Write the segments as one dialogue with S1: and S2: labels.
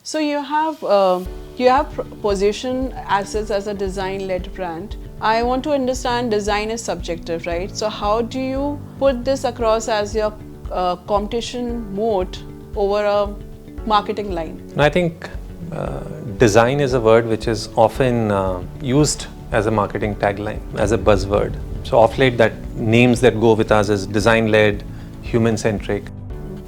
S1: So you have positioned Assetz as a design-led brand. I want to understand design is subjective, right? So how do you put this across as your competition moat over a marketing line?
S2: I think design is a word which is often used as a marketing tagline, as a buzzword. So off late, that names that go with us is design-led, human-centric.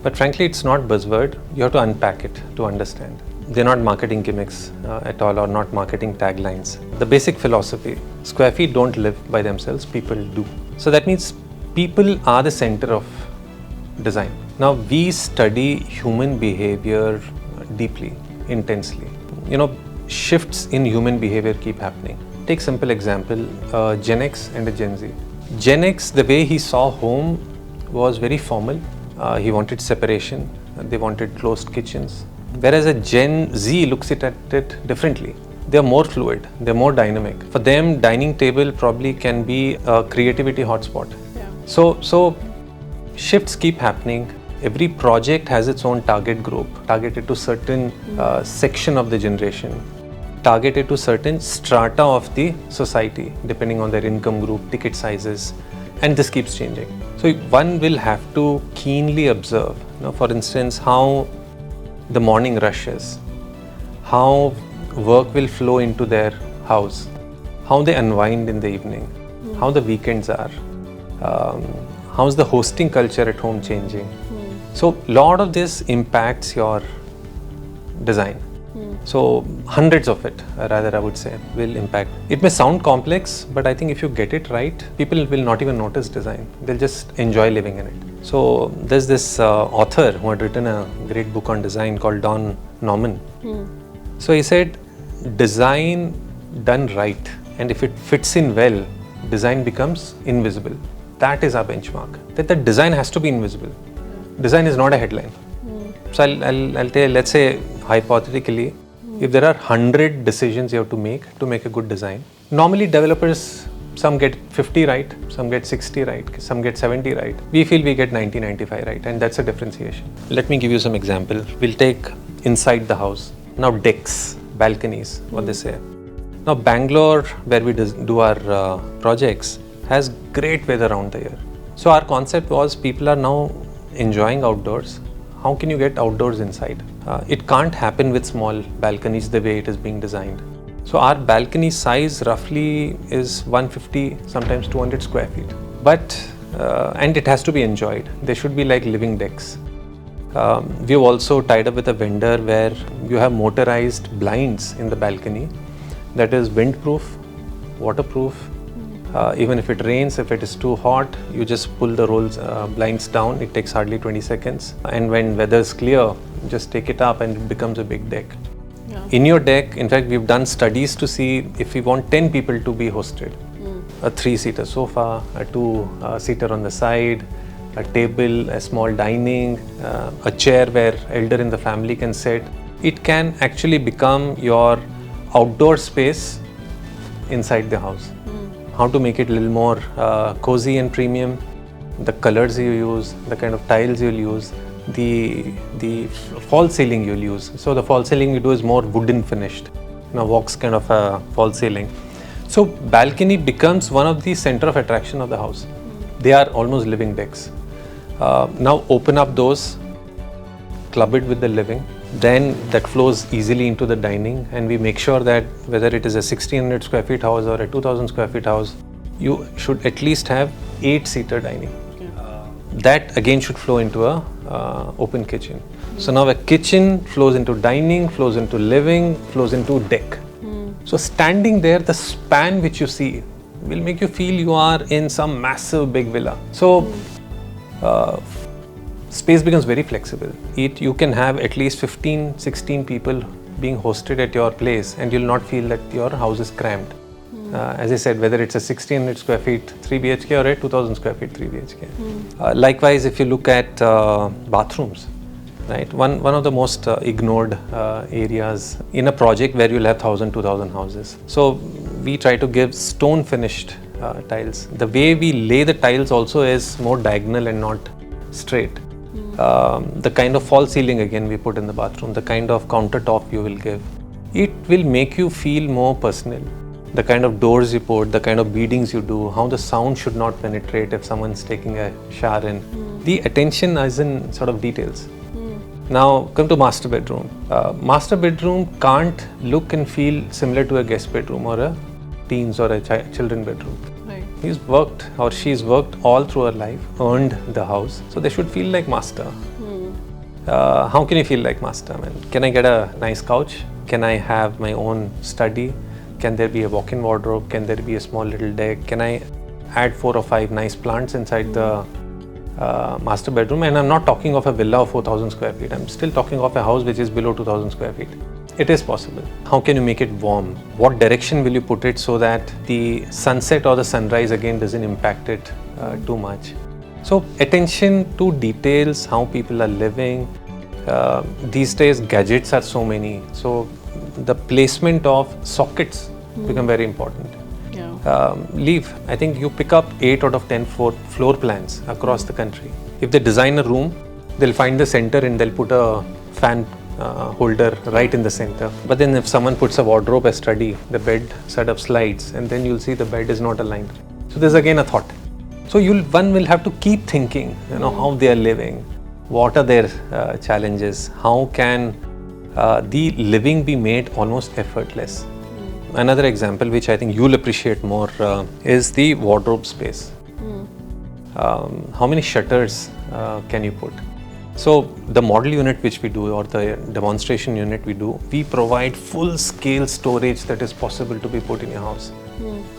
S2: But frankly, it's not buzzword. You have to unpack it to understand. They're not marketing gimmicks at all, or not marketing taglines. The basic philosophy, square feet don't live by themselves, people do. So that means people are the center of design. Now, we study human behavior deeply, intensely. Shifts in human behavior keep happening. Take simple example, Gen X and a Gen Z. Gen X, the way he saw home was very formal. He wanted separation. They wanted closed kitchens. Whereas a Gen Z looks at it differently. They're more fluid. They're more dynamic. For them, dining table probably can be a creativity hotspot.
S1: Yeah.
S2: So shifts keep happening. Every project has its own target group, targeted to certain section of the generation, targeted to certain strata of the society, depending on their income group, ticket sizes, and this keeps changing. So one will have to keenly observe, for instance, how the morning rushes, how work will flow into their house, how they unwind in the evening, how the weekends are, how's the hosting culture at home changing. So a lot of this impacts your design. So hundreds of it, rather I would say, will impact. It may sound complex, but I think if you get it right, people will not even notice design. They'll just enjoy living in it. So there's this author who had written a great book on design called Don Norman. So he said, design done right, and if it fits in well, design becomes invisible. That is our benchmark, that the design has to be invisible. Design is not a headline. So I'll tell you, let's say hypothetically, if there are 100 decisions you have to make a good design, normally developers, some get 50 right, some get 60 right, some get 70 right. We feel we get 90, 95 right, and that's a differentiation. Let me give you some example. We'll take inside the house. Now decks, balconies, what they say. Now Bangalore, where we do our projects, has great weather around the year. So our concept was people are now enjoying outdoors. How can you get outdoors inside? It can't happen with small balconies the way it is being designed. So our balcony size roughly is 150, sometimes 200 square feet. But, and it has to be enjoyed. They should be like living decks. We've also tied up with a vendor where you have motorized blinds in the balcony that is windproof, waterproof. Even if it rains, if it is too hot, you just pull the blinds down. It takes hardly 20 seconds. And when weather is clear, just take it up and it becomes a big deck.
S1: Yeah.
S2: In your deck, in fact, we've done studies to see if we want 10 people to be hosted. A 3-seater sofa, a 2-seater on the side, a table, a small dining, a chair where elder in the family can sit. It can actually become your outdoor space inside the house. How to make it a little more cozy and premium, the colors you use, the kind of tiles you'll use, the false ceiling you'll use. So the false ceiling you do is more wooden finished, walks kind of a false ceiling. So balcony becomes one of the center of attraction of the house. They are almost living decks. Now open up those, club it with the living. Then that flows easily into the dining, and we make sure that whether it is a 1600 square feet house or a 2000 square feet house, you should at least have 8-seater dining. Okay. That again should flow into a open kitchen. So now a kitchen flows into dining, flows into living, flows into deck. So standing there, the span which you see will make you feel you are in some massive big villa. So space becomes very flexible. You can have at least 15, 16 people being hosted at your place, and you'll not feel that your house is cramped. As I said, whether it's a 1600 square feet 3 BHK or a 2000 square feet 3 BHK. Likewise, if you look at bathrooms, right? One of the most ignored areas in a project where you'll have 1000, 2000 houses. So we try to give stone finished tiles. The way we lay the tiles also is more diagonal and not straight. the kind of false ceiling again we put in the bathroom, the kind of countertop you will give, it will make you feel more personal. The kind of doors you put, the kind of beadings you do, how the sound should not penetrate if someone's taking a shower in. The attention is in sort of details. Now come to master bedroom. Master bedroom can't look and feel similar to a guest bedroom or a teens or a children bedroom.
S1: Right.
S2: He's worked or she's worked all through her life, earned the house, so they should feel like master. How can you feel like master? Man? Can I get a nice couch? Can I have my own study? Can there be a walk-in wardrobe? Can there be a small little deck? Can I add 4 or 5 nice plants inside the master bedroom? And I'm not talking of a villa of 4,000 square feet. I'm still talking of a house which is below 2,000 square feet. It is possible. How can you make it warm? What direction will you put it so that the sunset or the sunrise again doesn't impact it too much? So attention to details, how people are living. These days gadgets are so many. So the placement of sockets become very important. I think you pick up 8 out of 10 floor plans across the country. If they design a room, they'll find the center and they'll put a fan holder right in the center. But then if someone puts a wardrobe, a study, the bed setup slides, and then you'll see the bed is not aligned. So there's again a thought. So one will have to keep thinking, how they are living, what are their challenges, how can the living be made almost effortless. Another example which I think you'll appreciate more is the wardrobe space. How many shutters can you put? So the model unit which we do or the demonstration unit we do, we provide full scale storage that is possible to be put in your house.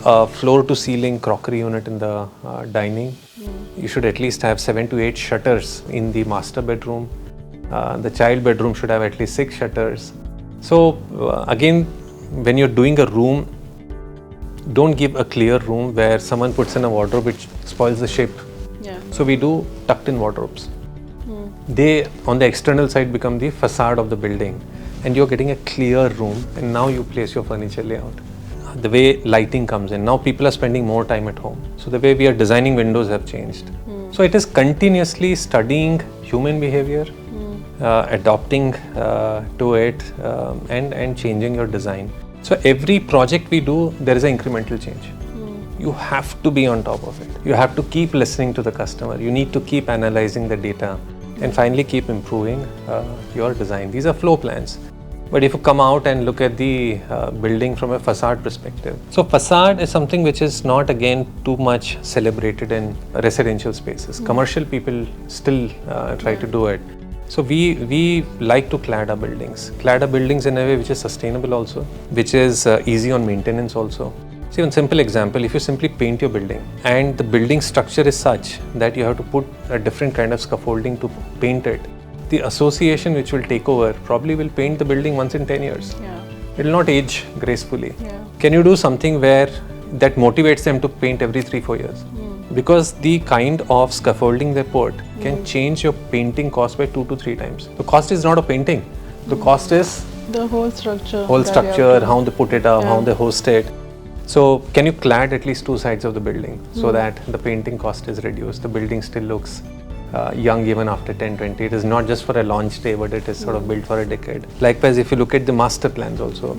S2: A floor to ceiling crockery unit in the dining. You should at least have 7 to 8 shutters in the master bedroom. The child bedroom should have at least 6 shutters. So again, when you're doing a room, don't give a clear room where someone puts in a wardrobe which spoils the shape. So we do tucked in wardrobes. They on the external side become the facade of the building, and you're getting a clear room, and now you place your furniture layout. The way lighting comes in, now people are spending more time at home, so the way we are designing windows have changed. So it is continuously studying human behavior, adopting to it, and changing your design. So every project we do, there is an incremental change. You have to be on top of it. You have to keep listening to the customer. You need to keep analyzing the data and finally keep improving your design. These are floor plans. But if you come out and look at the building from a facade perspective. So facade is something which is not again too much celebrated in residential spaces. Commercial people still try to do it. So we like to clad our buildings in a way which is sustainable also, which is easy on maintenance also. See, one simple example, if you simply paint your building and the building structure is such that you have to put a different kind of scaffolding to paint it, the association which will take over probably will paint the building once in 10 years. It will not age gracefully. Can you do something where that motivates them to paint every 3-4 years? Because the kind of scaffolding they put can change your painting cost by 2 to 3 times. The cost is not of painting. The cost is
S1: the whole structure.
S2: How they put it up, how they host it. So can you clad at least 2 sides of the building so that the painting cost is reduced? The building still looks young even after 10-20. It is not just for a launch day, but it is sort of built for a decade. Likewise, if you look at the master plans also,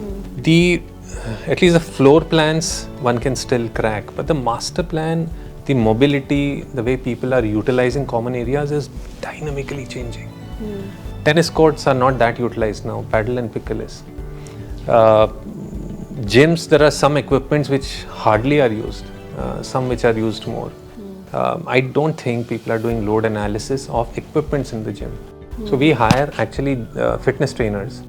S2: at least the floor plans one can still crack, but the master plan, the mobility, the way people are utilizing common areas is dynamically changing. Tennis courts are not that utilized now, paddle and pickle is. Gyms, there are some equipments which hardly are used, some which are used more. I don't think people are doing load analysis of equipments in the gym. So we hire actually fitness trainers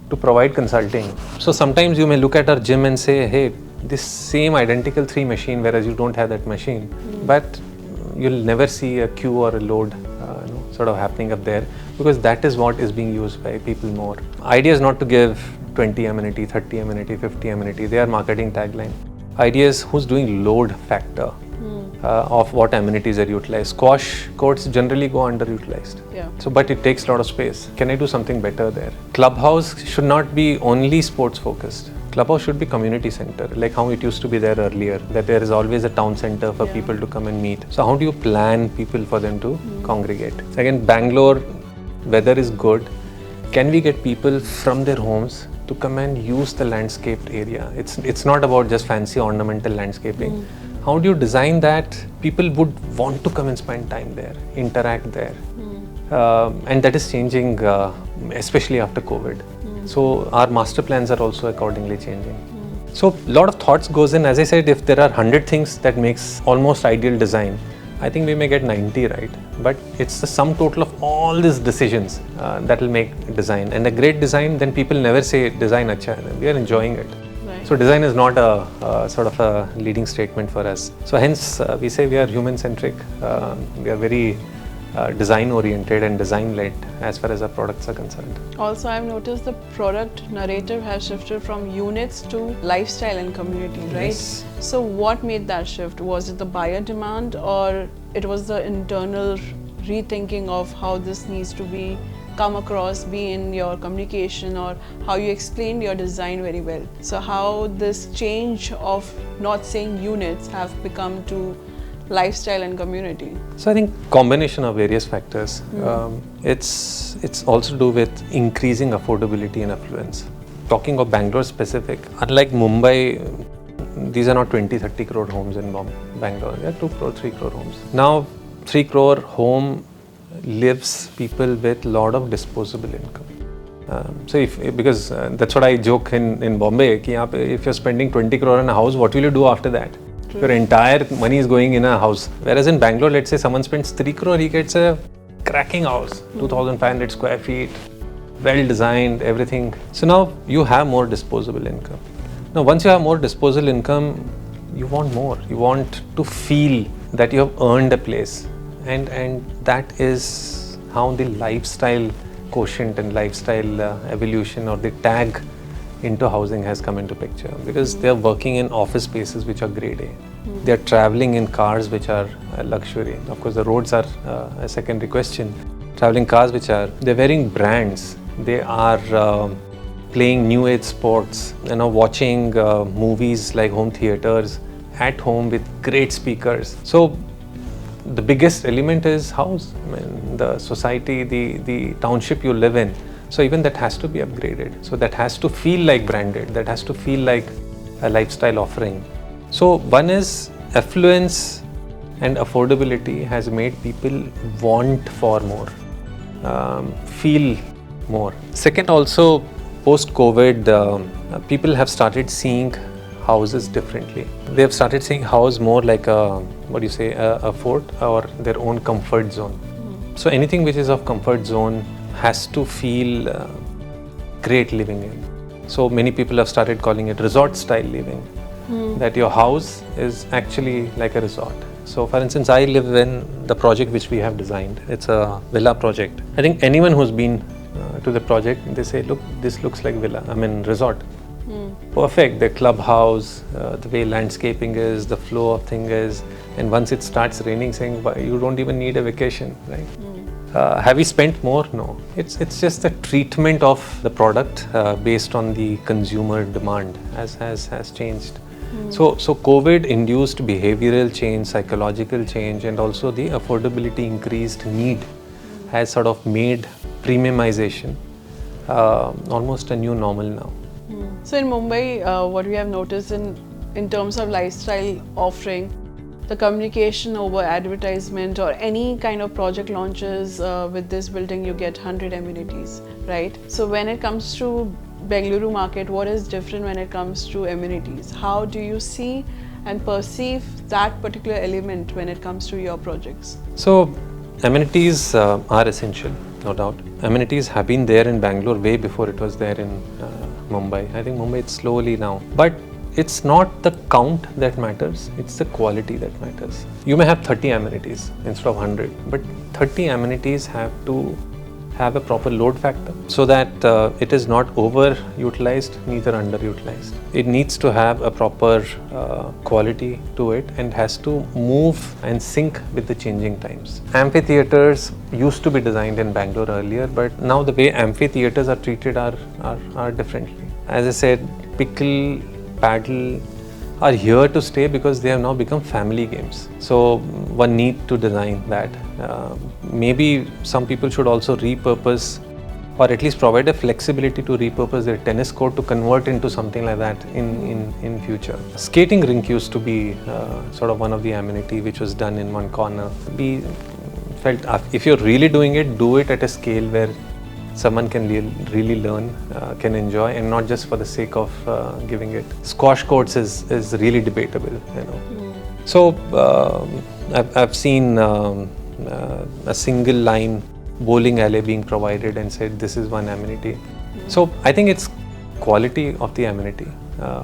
S2: to provide consulting. So sometimes you may look at our gym and say, hey, this same identical 3 machine, whereas you don't have that machine, but you'll never see a queue or a load sort of happening up there, because that is what is being used by people more. Idea is not to give 20 amenity, 30 amenity, 50 amenity. They are marketing tagline. Idea is who's doing load factor of what amenities are utilized. Squash courts generally go underutilized. So, but it takes a lot of space. Can I do something better there? Clubhouse should not be only sports focused. Clubhouse should be community center, like how it used to be there earlier, that there is always a town center for people to come and meet. So how do you plan people for them to congregate? Again, Bangalore, weather is good. Can we get people from their homes to come and use the landscaped area? It's not about just fancy ornamental landscaping. How do you design that people would want to come and spend time there, interact there? And that is changing, especially after COVID. So our master plans are also accordingly changing. So a lot of thoughts goes in. As I said, if there are 100 things that makes almost ideal design, I think we may get 90 right. But it's the sum total of all these decisions that will make design. And a great design, then people never say design acha hai. We are enjoying it.
S1: Right.
S2: So design is not a sort of a leading statement for us. So hence we say we are human-centric. We are very design-oriented and design-led as far as our products are concerned.
S1: Also, I've noticed the product narrative has shifted from units to lifestyle and community, right?
S2: Yes.
S1: So what made that shift? Was it the buyer demand, or it was the internal rethinking of how this needs to be come across, be in your communication, or how you explained your design very well? So how this change of not saying units have become to lifestyle and community?
S2: So I think combination of various factors. It's also to do with increasing affordability and affluence. Talking of Bangalore specific, unlike Mumbai, these are not 20-30 crore homes in Bangalore. They are 2 crore, 3 crore homes. Now 3 crore home lives people with lot of disposable income. Because that's what I joke in Bombay, ki if you're spending 20 crore on a house, what will you do after that? Your entire money is going in a house. Whereas in Bangalore, let's say someone spends 3 crore, he gets a cracking house, 2,500 square feet, well designed, everything. So now you have more disposable income. Now once you have more disposable income, you want more. You want to feel that you have earned a place. And that is how the lifestyle quotient and lifestyle evolution, or the tag into housing has come into picture, because they are working in office spaces which are grade A. They are traveling in cars which are luxury. Of course, the roads are a secondary question. Traveling cars they're wearing brands. They are playing new age sports, watching movies like home theaters at home with great speakers. So the biggest element is house. I mean, the society, the township you live in. So even that has to be upgraded. So that has to feel like branded. That has to feel like a lifestyle offering. So one is affluence and affordability has made people want for more, feel more. Second, also post-COVID, people have started seeing houses differently. They have started seeing house more like a fort or their own comfort zone. So anything which is of comfort zone has to feel great living in. So many people have started calling it resort style living. That your house is actually like a resort. So for instance, I live in the project which we have designed. It's a villa project. I think anyone who's been to the project, they say, look, this looks like villa, resort. Perfect, the clubhouse, the way landscaping is, the flow of thing is, and once it starts raining, saying you don't even need a vacation, right? Have we spent more? No. It's just the treatment of the product based on the consumer demand has changed. So COVID induced behavioral change, psychological change, and also the affordability increased need has sort of made premiumization almost a new normal now.
S1: So in Mumbai, what we have noticed in terms of lifestyle offering, the communication over advertisement or any kind of project launches with this building, you get 100 amenities, right? So when it comes to Bengaluru market, what is different when it comes to amenities? How do you see and perceive that particular element when it comes to your projects?
S2: So amenities are essential, no doubt. Amenities have been there in Bangalore way before it was there in Mumbai. I think Mumbai it's slowly now. But it's not the count that matters, it's the quality that matters. You may have 30 amenities instead of 100, but 30 amenities have to have a proper load factor so that it is not overutilized, neither underutilized. It needs to have a proper quality to it and has to move and sync with the changing times. Amphitheaters used to be designed in Bangalore earlier, but now the way amphitheaters are treated are differently. as I said, pickle, paddle are here to stay because they have now become family games. So one need to design that. Maybe some people should also repurpose, or at least provide a flexibility to repurpose their tennis court to convert into something like that in future. Skating rink used to be sort of one of the amenity which was done in one corner. We felt if you're really doing it, do it at a scale where someone can really learn, can enjoy, and not just for the sake of giving it. Squash courts is really debatable, you know. So I've seen a single line bowling alley being provided and said this is one amenity. So I think it's quality of the amenity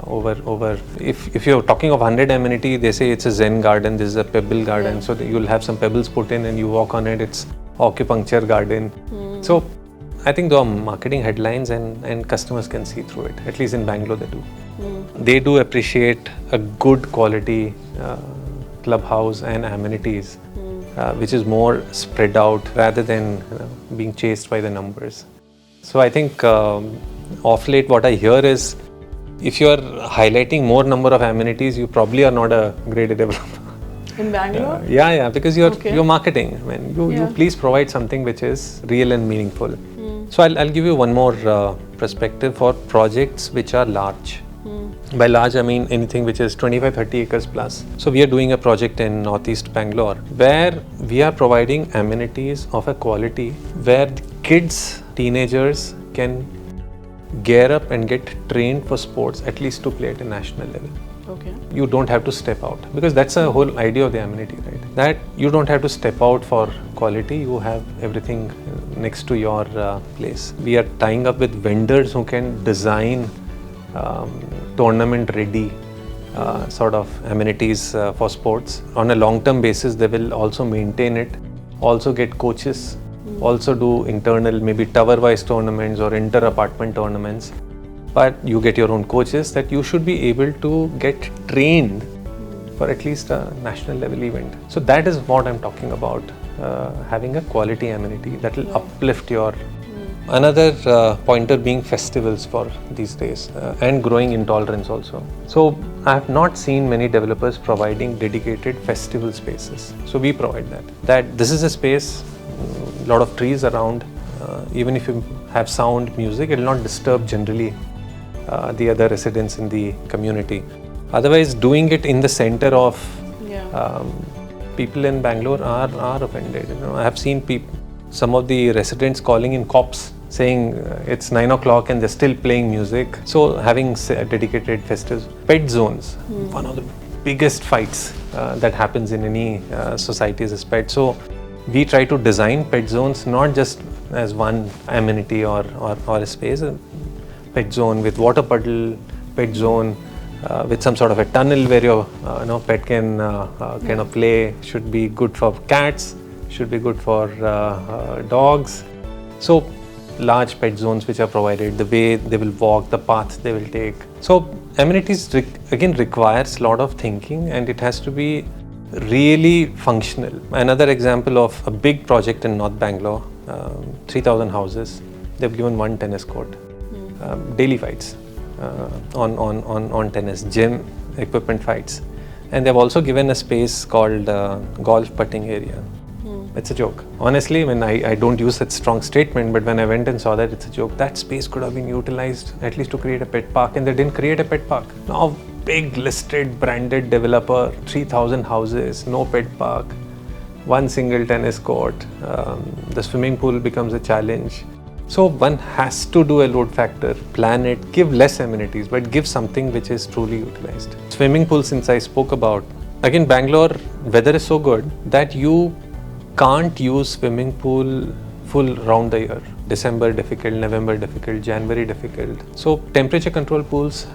S2: over if you're talking of 100 amenity, they say it's a Zen garden, this is a pebble garden, so you'll have some pebbles put in and you walk on it, it's acupuncture garden. So I think there are marketing headlines and customers can see through it. At least in Bangalore they do. They do appreciate a good quality clubhouse and amenities, which is more spread out rather than being chased by the numbers. So I think of late what I hear is, if you are highlighting more number of amenities, you probably are not a great developer.
S1: In Bangalore?
S2: Yeah, because you're marketing. I mean, you please provide something which is real and meaningful. So I'll give you one more perspective for projects which are large. By large, I mean anything which is 25-30 acres plus. So we are doing a project in Northeast Bangalore where we are providing amenities of a quality where kids, teenagers can gear up and get trained for sports, at least to play at a national level.
S1: Okay.
S2: You don't have to step out, because that's the whole idea of the amenity, right? That you don't have to step out for quality, you have everything next to your place. We are tying up with vendors who can design tournament ready sort of amenities for sports. On a long-term basis, they will also maintain it, also get coaches, also do internal, maybe tower-wise tournaments or inter-apartment tournaments. But you get your own coaches that you should be able to get trained for at least a national level event. So that is what I'm talking about, having a quality amenity that will uplift your... Another pointer being festivals for these days and growing intolerance also. So I have not seen many developers providing dedicated festival spaces. So we provide that. That this is a space, a lot of trees around, even if you have sound, music, it will not disturb generally the other residents in the community. Otherwise, doing it in the center of people in Bangalore are offended. You know, I have seen some of the residents calling in cops saying it's 9 o'clock and they're still playing music. So having dedicated festivals, pet zones, one of the biggest fights that happens in any society is pet. So we try to design pet zones not just as one amenity or a space. Pet zone with water puddle, pet zone with some sort of a tunnel where your pet can kind of play. Should be good for cats, should be good for dogs. So large pet zones which are provided, the way they will walk, the path they will take. So amenities again requires a lot of thinking, and it has to be really functional. Another example of a big project in North Bangalore, 3,000 houses, they've given one tennis court. Daily fights on tennis, gym equipment fights, and they've also given a space called golf putting area. It's a joke. Honestly, when I don't use that strong statement, but when I went and saw that, it's a joke. That space could have been utilized at least to create a pet park, and they didn't create a pet park. Now, big listed branded developer, 3,000 houses, no pet park, one single tennis court. The swimming pool becomes a challenge. So one has to do a load factor, plan it, give less amenities, but give something which is truly utilized. Swimming pool, since I spoke about, again, Bangalore, weather is so good that you can't use swimming pool full round the year. December difficult, November difficult, January difficult. So temperature control pools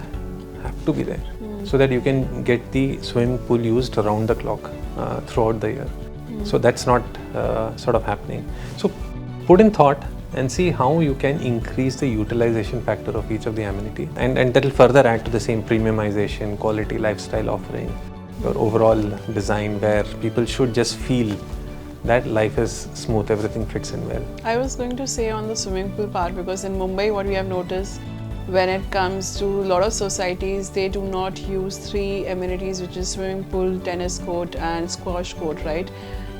S2: have to be there so that you can get the swimming pool used around the clock throughout the year. So that's not sort of happening. So put in thought and see how you can increase the utilization factor of each of the amenity, and that will further add to the same premiumization, quality lifestyle offering, your overall design where people should just feel that life is smooth, everything fits in well.
S1: I was going to say on the swimming pool part, because in Mumbai what we have noticed, when it comes to a lot of societies, they do not use 3 amenities, which is swimming pool, tennis court and squash court, right?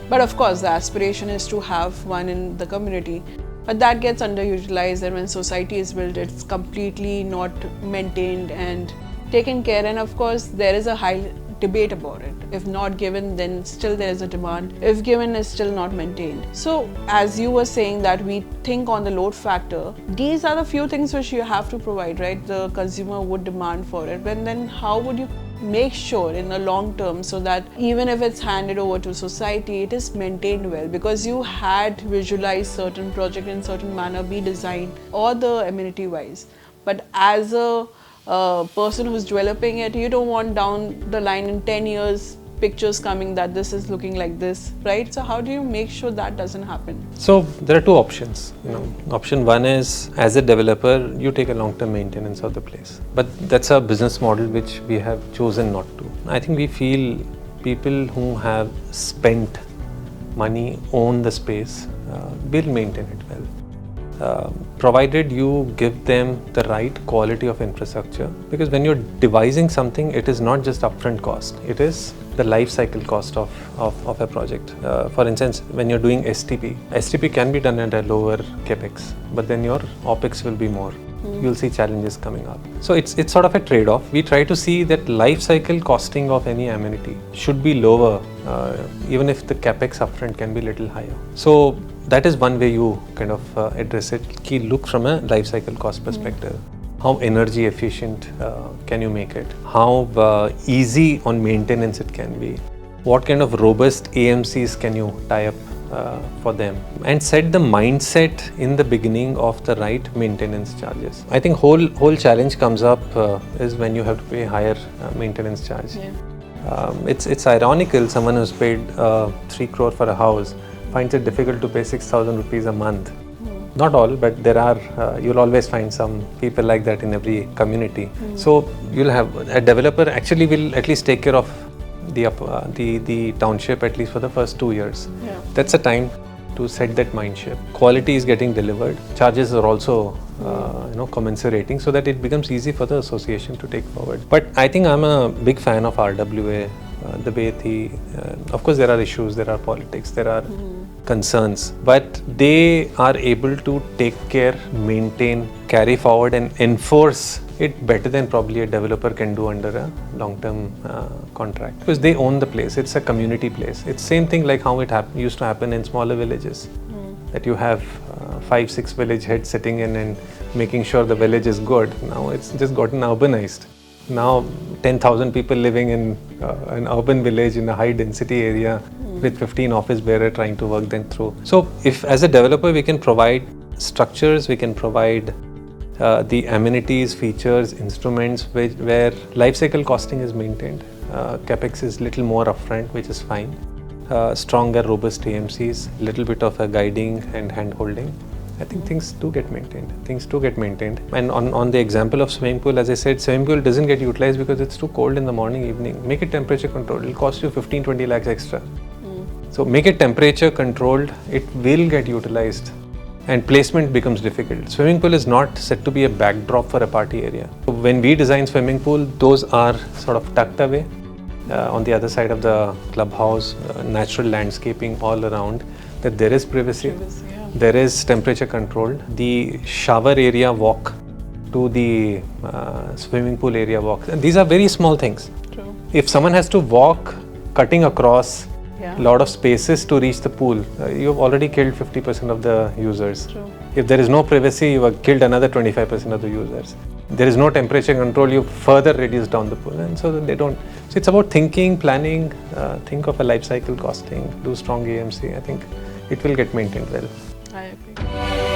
S1: But of course the aspiration is to have one in the community, but that gets underutilized, and when society is built, it's completely not maintained and taken care. And of course there is a high debate about it. If not given, then still there is a demand. If given, is still not maintained. So as you were saying that we think on the load factor, these are the few things which you have to provide, right? The consumer would demand for it. But then how would you make sure in the long term so that even if it's handed over to society, it is maintained well? Because you had visualized certain project in certain manner, be designed or the amenity wise, but as a person who's developing it, you don't want down the line in 10 years pictures coming that this is looking like this, right? So how do you make sure that doesn't happen?
S2: So there are 2 options. Option 1 is, as a developer, you take a long-term maintenance of the place, but that's a business model which we have chosen not to. I think we feel people who have spent money, own the space, will maintain it well. Provided you give them the right quality of infrastructure, because when you're devising something, it is not just upfront cost, it is the life cycle cost of a project. For instance, when you're doing STP can be done at a lower capex, but then your OPEX will be more. You'll see challenges coming up. So it's sort of a trade-off. We try to see that life cycle costing of any amenity should be lower, even if the capex upfront can be a little higher. So that is one way you kind of address it. Key look from a life cycle cost perspective. How energy efficient can you make it? How easy on maintenance it can be? What kind of robust AMCs can you tie up for them? And set the mindset in the beginning of the right maintenance charges. I think whole challenge comes up is when you have to pay higher maintenance charge. Yeah. It's ironical, someone who's paid 3 crore for a house finds it difficult to pay 6,000 rupees a month. Not all, but there are, you'll always find some people like that in every community. So you'll have a developer actually will at least take care of the township at least for the first 2 years. Yeah. That's a time to set that mindset. Quality is getting delivered. Charges are also commensurating, so that it becomes easy for the association to take forward. But I think I'm a big fan of RWA. The way of course there are issues, there are politics, there are concerns, but they are able to take care, maintain, carry forward and enforce it better than probably a developer can do under a long-term contract, because they own the place. It's a community place. It's same thing like how it used to happen in smaller villages, that you have 5-6 village heads sitting in and making sure the village is good. Now it's just gotten urbanized. Now 10,000 people living in an urban village in a high density area with 15 office bearers trying to work them through. So if as a developer we can provide structures, we can provide the amenities, features, instruments where life cycle costing is maintained. Capex is little more upfront, which is fine. Stronger, robust AMCs, little bit of a guiding and hand holding. I think things do get maintained. And on the example of swimming pool, as I said, swimming pool doesn't get utilized because it's too cold in the morning, evening. Make it temperature controlled. It'll cost you 15-20 lakhs extra. So make it temperature controlled. It will get utilized. And placement becomes difficult. Swimming pool is not set to be a backdrop for a party area. So when we design swimming pool, those are sort of tucked away on the other side of the clubhouse, natural landscaping all around, that there is privacy. There is temperature controlled. The shower area walk to the swimming pool area walk. And these are very small things. True. If someone has to walk cutting across a lot of spaces to reach the pool, you've already killed 50% of the users. True. If there is no privacy, you have killed another 25% of the users. There is no temperature control, you further reduce down the pool. And so they don't. So it's about thinking, planning, think of a life cycle costing, do strong AMC. I think it will get maintained well.
S1: I agree.